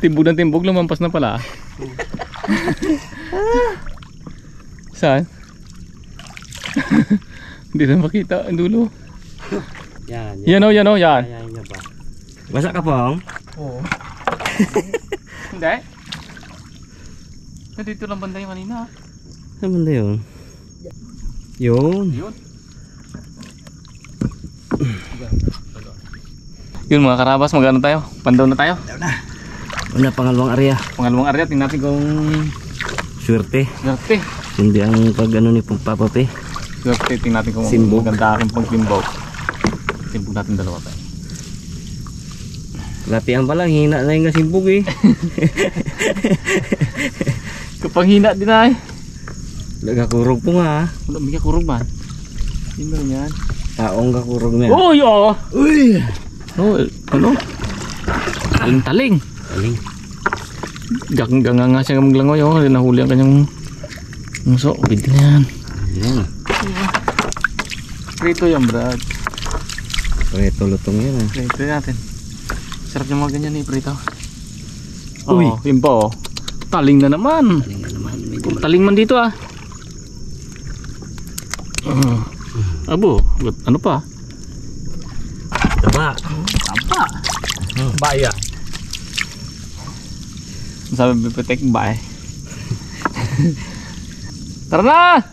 Timbog ng timbog, lumampas na pala. Saan? Hindi na makita ang dulo. Yan. Yan o. Yan ba? Basa ka pong? Oo. Hindi. Dito lang banda yung kanina. Saan banda yun? Yun. Yun mga karabas, magano tayo? Pandaw na tayo? Una, pangalawang area. Pangalawang area, tingnan natin kung Swerte. Hindi ang pag ano ni Papa P. Swerte, tingnan natin kung Simbog. maganda aking pang timbog. Timbog natin dalawa tayo. Latihan pa lang, hina na yung simbog eh. Kapag hina din ay. Nagakurog po nga. Wala may kakurog man. Hindi mo yan. Taong kakurog na. Uy! Oh! Uy! Oh, ano? Taling. Ganga nga siya maglangoy. Oh, nahuli ang kanyang muso. Pwede na yan. Yan. Prito yan, brad. Preto lutong yan ah. Prito natin. Sarap yung mga ganyan eh, prito. Uy! Oh, yun pa oh. Taling na naman. Taling man dito ah. Abo, ano pa? Taba. Baya. Sabi bipitek bay. Tara na!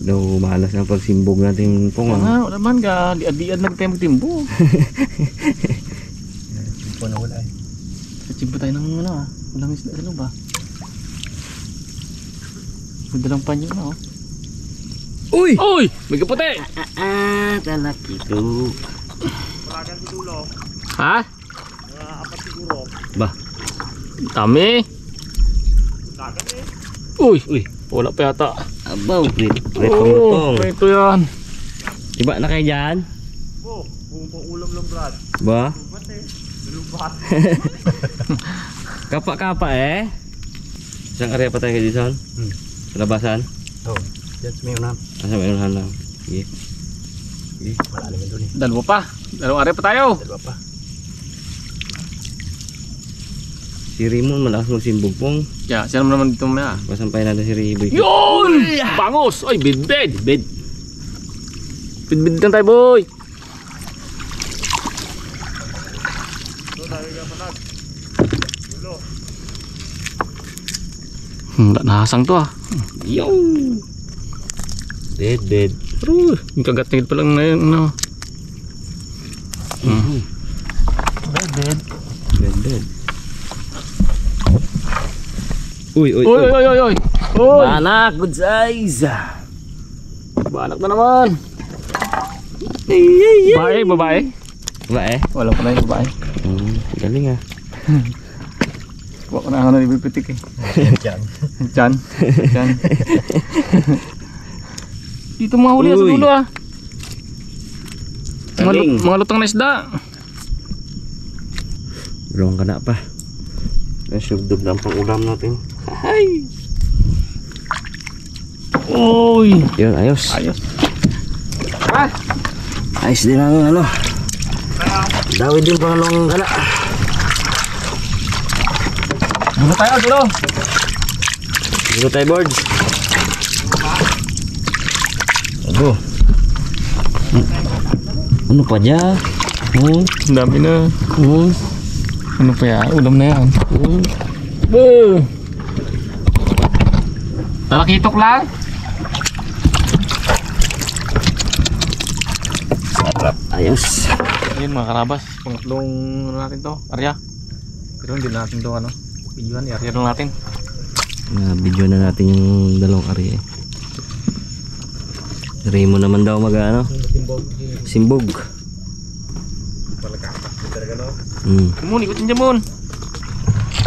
Daw malas ang pagsimbog natin pong ah. Wala man ka, di-adian nagtemog timbo. Timpo na wala eh. Kachimpo tayo ng ano ah. Walang isda sa loob ah. Madalang panyo na oh. Uy! Uy! May kaputi! Talaki to. Paragan si dulo. Ha? Mga apat siguro. Bah. Dami! Dagan eh. Uy! Wala pa yata. Abaw! Pretong lutong. Ito yan. Diba na kayo dyan? Kung ulam lang brad. Ba? Lubat eh. Lubat. Kapa eh. Isang area pa tayo kay Jason? Sa labasan? Oh, yan sa may unahan. Asa may unahan lang. Sige. Malalim yun doon eh. Dalawa pa. Dalawang area pa tayo. Dalawa pa. Si Raymond malakas magsimbog pong. Kaya siya naman dito mamaya. Pasampay natin si Riboy. Yun! Bangos! Ay, bidbid! Bidbid lang tayo, boy! Ito tayo ka panag. Dulo. Nahasang to ah. Yung! Dead. Yung kagat-tingid pa lang na yun. No? Dead. Uy! Oy! Banak! Good size! Banak na naman! Babae? Wala eh? Wala pa na yung babae. Galing ah. Kuha ko na ako na ibipitik eh. Diyan. Dito mga huli sa dulo ah. Galing. Mga lutang na isda. Belum kena pa. Nasubdob na ang pang-ulam natin. Hay! Uy! Yun, ayos. Ayos din ang ano. Dawid din pangalawang kana. Dulo tayo, dulo! Dito tayo, boards. Abo. Ano pa dyan? Ang dami na. Ano pa yan? Ulam na yan. Talakitok lang. Ayos. Ayun mga karabas, pangatlong ano natin to, area. Pero hindi natin to ano, videoan, i-area lang natin. Video na natin yung dalawang area. Raymond naman daw mag ano? Simbog. Talaga no? Kumun, ikutin dyan mun.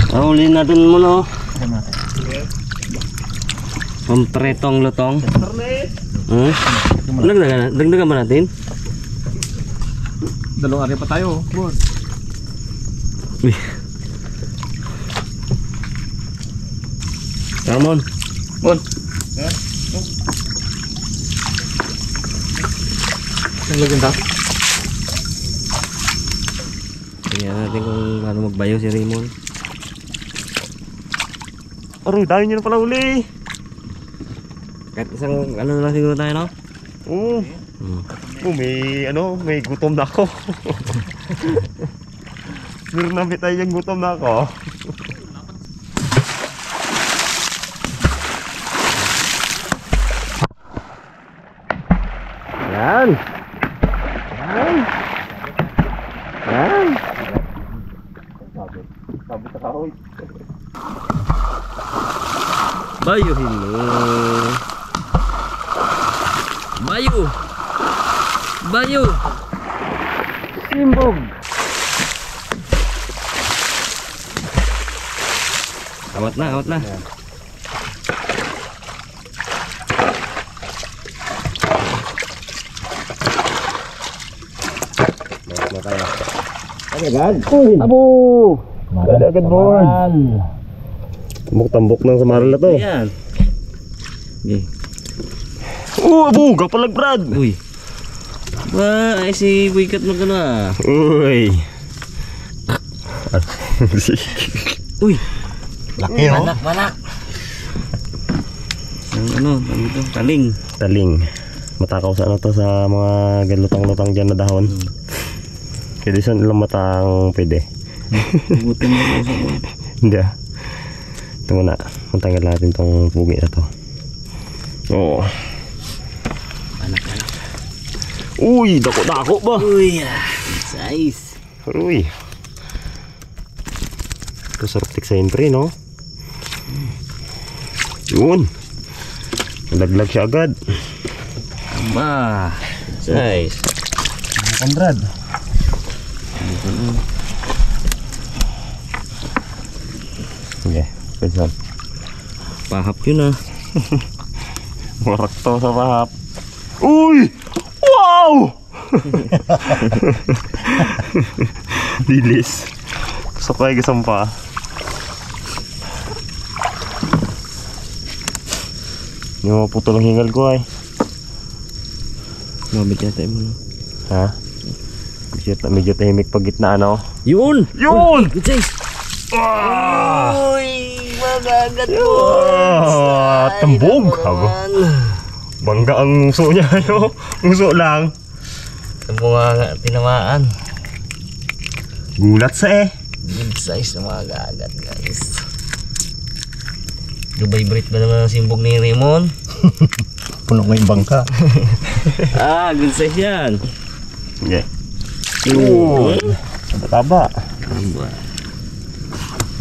Huli natin muna. Ikutin natin. Pampretong lutong. Dagdagan ba natin? Dalawang area pa tayo. Board. Wih. Ramon. Mun. Ang lagyan ta. Tingnan natin kung paano magbayo si Raymond. Aroy, dahil nyo na pala uli. Kahit isang ano na lang siguro tayo, no? Oo. May gutom na ako. Sure na may tayo yung gutom na ako. Yan. Yan. Yan. Sabi sa kahoy. Bayuhin mo. Bayu. Bayu. Simbog. Awat na, awat na. Bawa tayo. Agad. Abo. Agad boy. Tambok-tambok ng samaral na to. Ayan. Okay. Abo, gapalag Brad. Uy. Ba, ay si Wikat mo ka na. Uy. Uy. Laki no? Manak. Ano, ito, taling. Taling. Matakaw sa ano to sa mga galutang-lutang dyan na dahon. Pwede saan ilang matang pwede. Butin mo ko sa Hindi ah. Ito muna. Matanggal natin tong pugi na to. Oo. Anak. Uy, dako-dako ba? Uy, size. Uy. Ito sarap tiksayin pre no? Yun. Nalaglag siya agad. Aba, size. Ang Brad. Sige, pwede. Pahap yun ah. Warak to sa pahap. Uy! Wow! Dilis. Sakay gasampa. Yung putol ang hingal ko ay. Mabit yata mo. Ha? Medyo tahimik pag gitna ano. Yun! Yun! Good size! Uy! Magagat mo! Tambog! Habo. Bangga ang nguso niya. Nguso lang. Tambog nga tinamaan. Gulat sa eh. Good size na mga gagat guys. Dubai Brit ba naman ang simbog ni Raymond? Punong may bangka. Good size yan. Okay. Yun. Taba.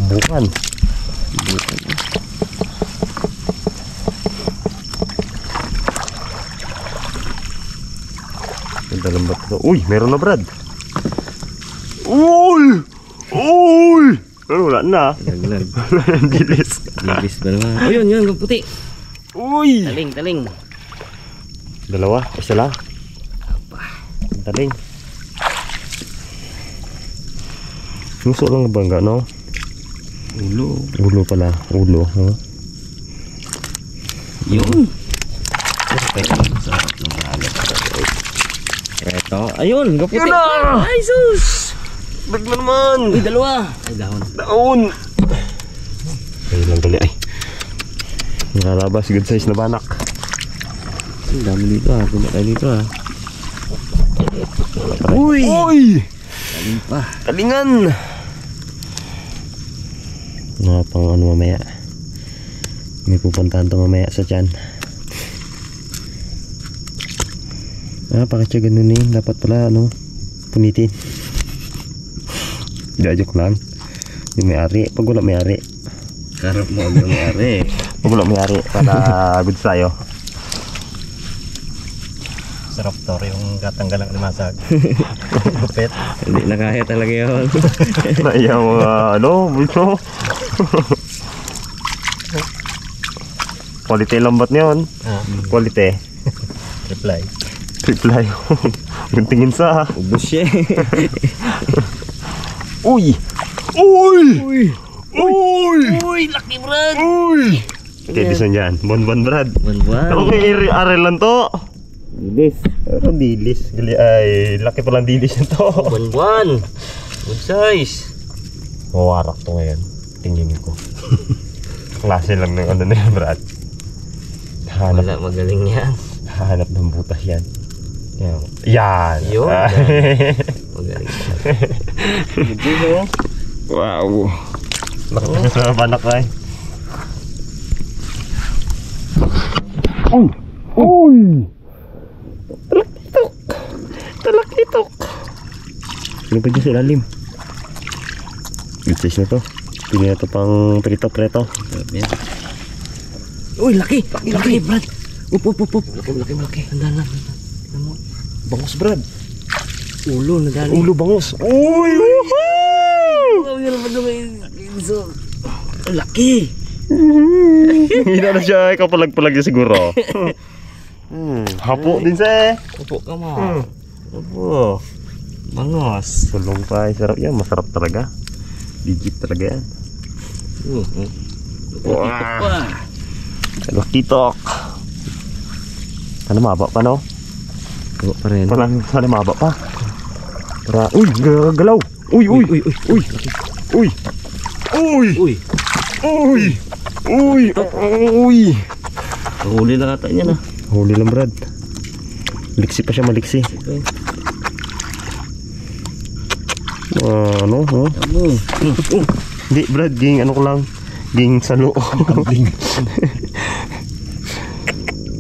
Bukan. Ganda lang ba ito? Uy, meron na Brad. Uy! Uy! Pero wala na. Laglag. Dilis. Dilis ba naman? Oh yun, puti. Uy! Taling. Dalawa, isa lang. Taling. Nguso lang na bangga, no? Ulo. Ulo pala. Ulo, huh? Yun. Sarap ng alat. Eto. Ayun, kaputi. Yun na! Ay, sus! Dagla naman! Uy, dalawa. Ay, dahon. Daon! Ayun lang tuloy ay. Nakalabas, good size na banak. Ang dami dito ah. Kumata dito ah. Uy! Uy! Taling pa. Talingan! Nga pang ano mamaya. May pupuntahan to mamaya sa tiyan. Pakatya ganun eh. Dapat pala ano, punitin. Joke lang. Yung may-ari. Pag wala may-ari. Karap mo ang nangyari. Pag wala may-ari. Para goods tayo. Sarap to yung katanggal ng limasag. Lupit. Hindi na kaya talaga yun. Naiyaw ano, bulso. Quality lambat niyon. Quality. Reply. Reply. Guntingin sa. Ubus siya. Uy! Uy! Uy! Uy! Uy! Laki Brad! Uy! Okay, disan dyan. Bonbon Brad. Buwan-buwan. Ako may arel lang to. Dilis. Pero dilis. Ay, laki palang dilis nito. Buwan-buwan. Good size. Mawarak to ngayon. Tingin ko. klase lang ng ano na yan, Brad. Wala, magaling yan. Hahanap ng butas yan. Yan. Yun. Magaling yan. Hindi mo. Wow. Nakapasa sa banak ka eh. Uy! Uy! Talak-itok! Talak-itok! Ano pa dyan sa ilalim? Good size na to. Pili na to pang preto-preto. Uy, laki! Laki, Brad! Up. Laki. Andalan. Bangus, Brad. Ulo, nadali. Ulo bangus. Uy! Woohoo! Oh, yun naman so, laki! Hindi na siya kapalag-palag niya siguro. Hapo din siya eh. Upo ka mo. Upo. Bangos. Sulong pa. Sarap yan. Masarap talaga. Legit talaga yan. Wah. Talak-itok. Sana maba pa, no? Upo pa rin. Sana maba pa. Para, uy, galaw. Uy. Huli lang ata niya na. Huli lang, Brad. Liksi pa siya, maliksi. Ano? Hindi, Brad, ging ano ko lang. Ging salo.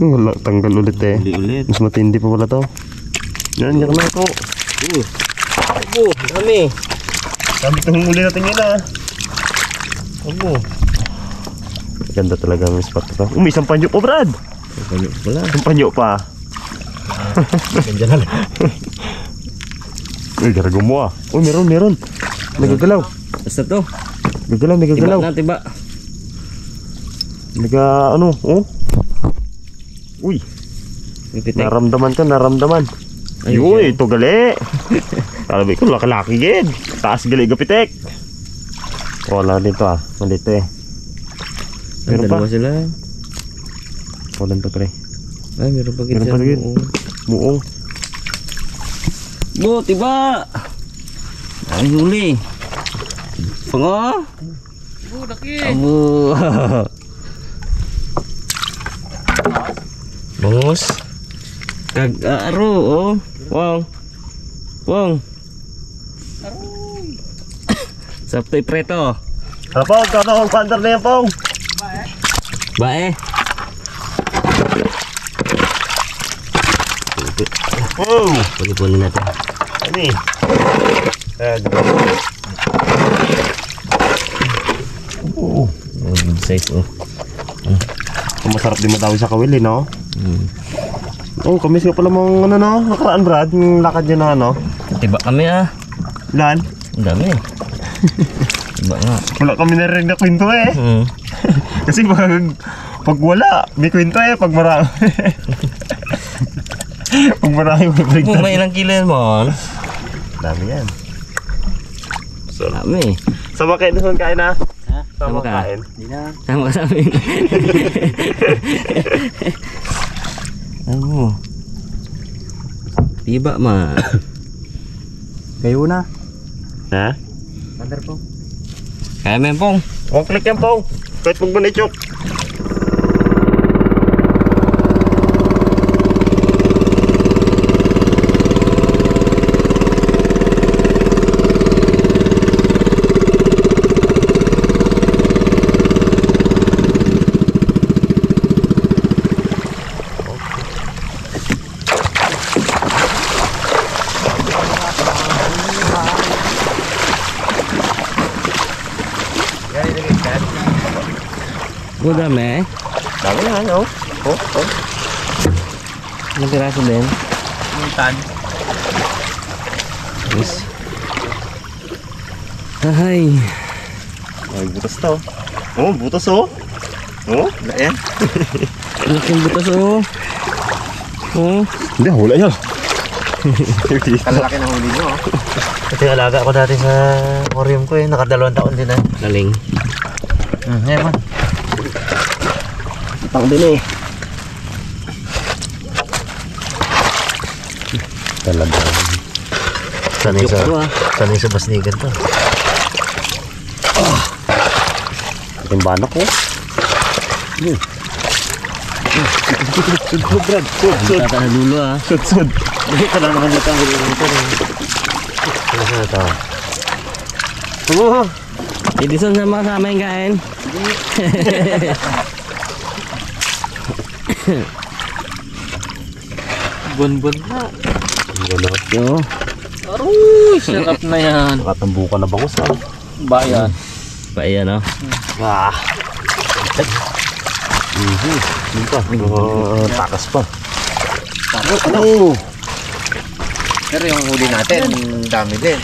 Wala, tanggal ulit eh. Huli ulit. Mas matindi pa pala to. Yan na to. Abo, dami. Sabi itong huli natin yun ah. Abo. Ganda talaga ang spot na to. May isang panyo pa, Brad. Wala. Isang panyo pa. Ganyan na lang. Uy, garago mo ah. Uy, meron. Nagagalaw. Basta to. Nagagalaw. Tiba. Ano, oh. Uy, Pipitek. naramdaman. Ay, Uy, ito gali. Sabi ko, laki-laki gid. Taas gali gapitek. Wala dito ah. Nandito eh. Meron pa. Dalawa sila. Wala pa pre. Ay, meron pa Meron pa gid. Muong. Bo, tiba. Ay, huli. Pango. Abo. Bangus. Kag-aro, oh. Wong. Saptoy preto. Rapong, kakawang pantar na yan, Pong. Bae. Oh, Pag-ipunin natin. ano eh. Good size, oh. Masarap din matawid sa kawili, no? Oh, kamis ka pala mong ano, no? Nakaraan, Brad. Yung lakad niya na, ano? Tiba kami, ah. Lan? Ang dami. Tiba nga. Wala kami narinig na kwento eh. Kasi pag wala, may kwento eh. Pag marami. Pag marami, may Kung breakdown. may ilang kilo yan, mon. Dami yan. Dami. Sama kayo doon kain na. Sama ka? kain. Hindi na. Tama ka sa amin. Ano? Tiba, ma. Kayo na. Ha? Under po. Kaya mo yan, Pong. Huwag click yan, Pong. Kahit pag manichok. O, dami. Dami yan, oh. Oh. Ilang piraso din. Mintan. Yes. Ay. Ay, butas to. Oh, butas oh. Oh, wala yan. Laking butas, oh. Oh. Hindi, wala yan. Kalalaki na huli nyo. Ito yung alaga ko dati sa aquarium ko eh. Nakadalawang taon din eh. Galing. Ngayon man. Pang din eh. Talaga. Sanay sa, Joke to, ah. sanay sa basnigan to. Ating banak ko. Sud, Brad. Sud. Tata na dulo ah. Sud. Ito lang naman dito ang huli nito. Ano sa ito? Edison sama kasama yung kain. Bon-bon na. Wala. Yo. Aroy, sarap na yan. Nakatambukan na bangus ah. Bayan. Pa yan oh. Yun pa. Takas pa. Ano? Pero yung huli natin, dami din.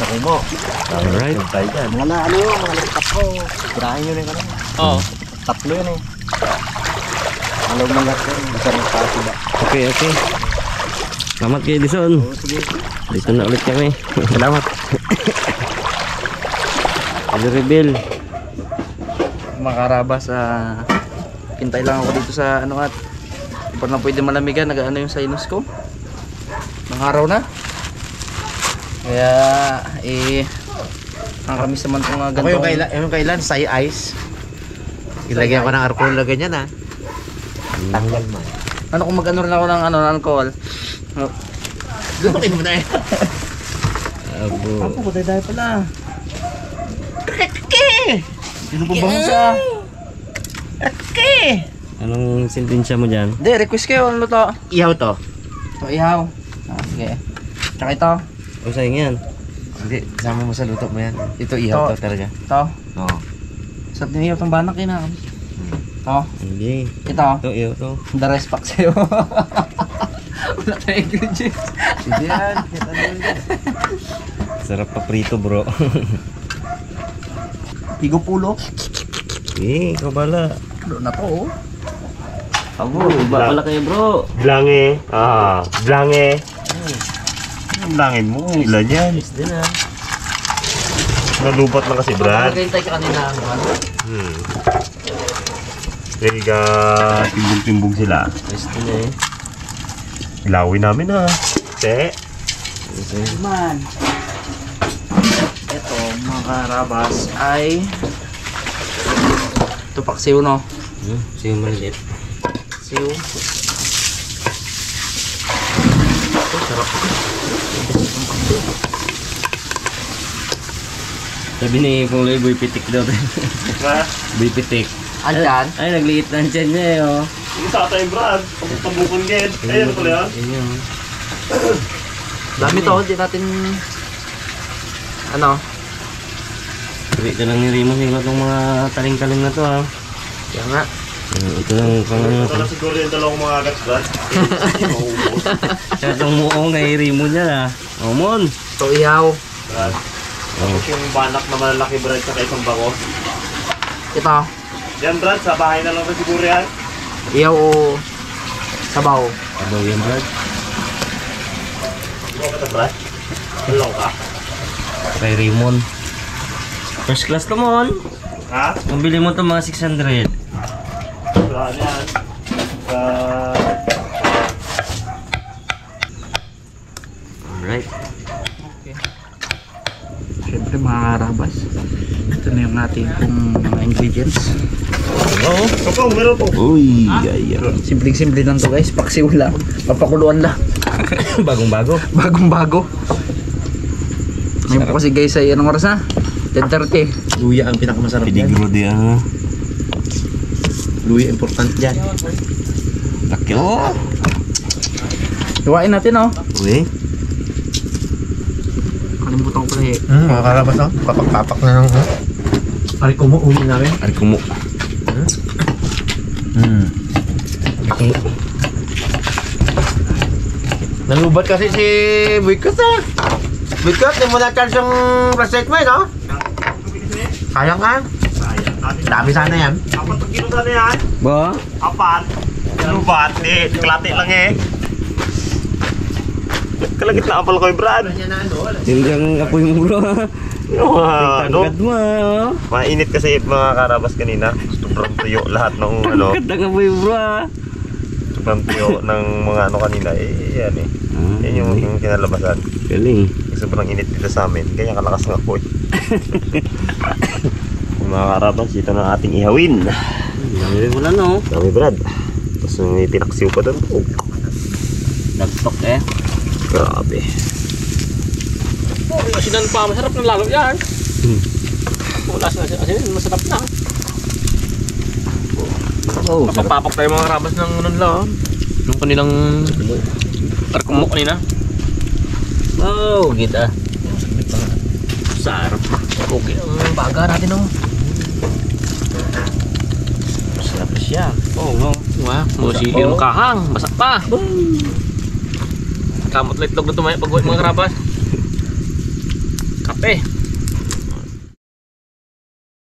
Naku mo. Alright. Tayo dyan. Mga ano yun, mga tatlo. Tirahin yun yung ano. Oo. Tatlo yun eh. Alam mo lang yun, isa ng pati ba? Okay, okay. Salamat kay Edison. Dito na ulit kami. Salamat. Pag-reveal. Mga karabas, hintay lang ako dito sa ano at pag na pwede malamigan, nag-ano yung sinus ko. Mga araw na. Kaya, ang kamis naman itong Ako yung kailan, say ice. Ilagyan ko ng alcohol na ganyan ah. Tanggal man. Ano kung mag-ano rin ako ng ano, ng alcohol? Dumakin mo na eh. Abo. Ako, kutay tayo pala. Sino pa bangus ah? Anong sentensya mo dyan? Hindi, request kayo. Ano to? Ihaw to. Ito, ihaw. Sige. Tsaka ito. O sayang yan. Hindi, sama mo sa luto mo yan. Ito ihaw to talaga. Ito. Oo. Sarap na ihaw itong banak yun ah. Ito. Hindi. Ito. Ito, ito. The rest pack sa'yo. Wala tayong ingredients. Sige yan. Kita na yun. Sarap pa prito bro. Higo pulo. Eh, ikaw bala. Ano na to oh. Abo, iba pala kayo bro. Blange. Blange. Ang langin mo. Ilan yan? Yes din ah. Nalubat lang kasi, Brad. Naghintay ka kanina. Ano? Kaya timbong-timbong sila. Yes din eh. Ilawin namin ha. Te. Man. Ito mga karabas ay tupak siyo no. Sige maliit. Siyo. Sarap. Sabi ni Pungloy, boy pitik daw. Ha? Boy pitik. Andyan. Ay, nagliit na ang tiyan niya eh oh. Yung tatay, Brad. Pagtabukon din. Ayun pala yan. Yun yun. Dami to, hindi natin ano. Sabi ka lang ni Rimo, hingot ng mga taling-taling na to ha. Kaya nga. Ito lang pang ano. Ito na siguro yung dalawang mga agats, Brad. Siya itong muong kay Rimo niya ha. Omon. Ito ihaw. Brad. Tapos yung banak na malalaki, Brad, sa isang bako. Ito. Yan, Brad. Sa bahay na lang na siguro yan. Ihaw o sabaw. Sabaw yan Brad. Ano ka, Brad? Hello ka. Kay Raymond. First class to mon. Ha? Mabili mo to mga 600. Brad, yan. Alright. Siyempre mga karabas. Ito na yung ating mga ingredients. Oo. Kapag, meron po. Uy, ay. Simpleng-simple lang to guys. Paksiw lang. Papakuluan lang. Bagong-bago. Bagong-bago. Ngayon po kasi guys ay anong oras na? 10:30. Luya ang pinakamasarap dyan. Pedigro di ano. Luya important dyan. Takyo. Oh. Iwain natin oh. Uy. Kalimutan ko pala eh. Mga karabas no? Papak-papak na lang. Pari ko mo uli namin. Ari kumo. Nalubat kasi si Boycott eh. Boycott, di mo na-charge yung plastic mo eh, no? Sayang ka. Dami sana yan. 4 kilo sana yan. Ba? 4. Lubat. Kalati lang eh. Kalagit na apal ko eh, Brad. Sinigang apoy mo bro. Yung ano? Tagad mo ah. Mainit kasi mga karabas kanina. Sobrang tuyo lahat ng ano. Tagad apoy bro ah. Sobrang tuyo ng mga ano kanina. Yan eh. Yan yung kinalabasan. Galing. Sobrang init dito sa amin. Kaya kalakas ng apoy. Mga karabas, ito na ating ihawin. Dami wala no. Dami brad. Tapos may pinaksiw pa doon. Oh, Nagtok eh. grabe. Oh, yung asinan pa, masarap na lalo yan. Wala sa asinan, masarap na. Oh, Papapak tayo mga karabas ng ano nila. Yung kanilang parkumok kanina. oh, kita. Sarap. Okay, ang baga natin oh. Sarap siya. Oo, oh, wow. Musili yung kahang, basak pa. Kamot na itlog na tumaya pag mga karabas. Kape.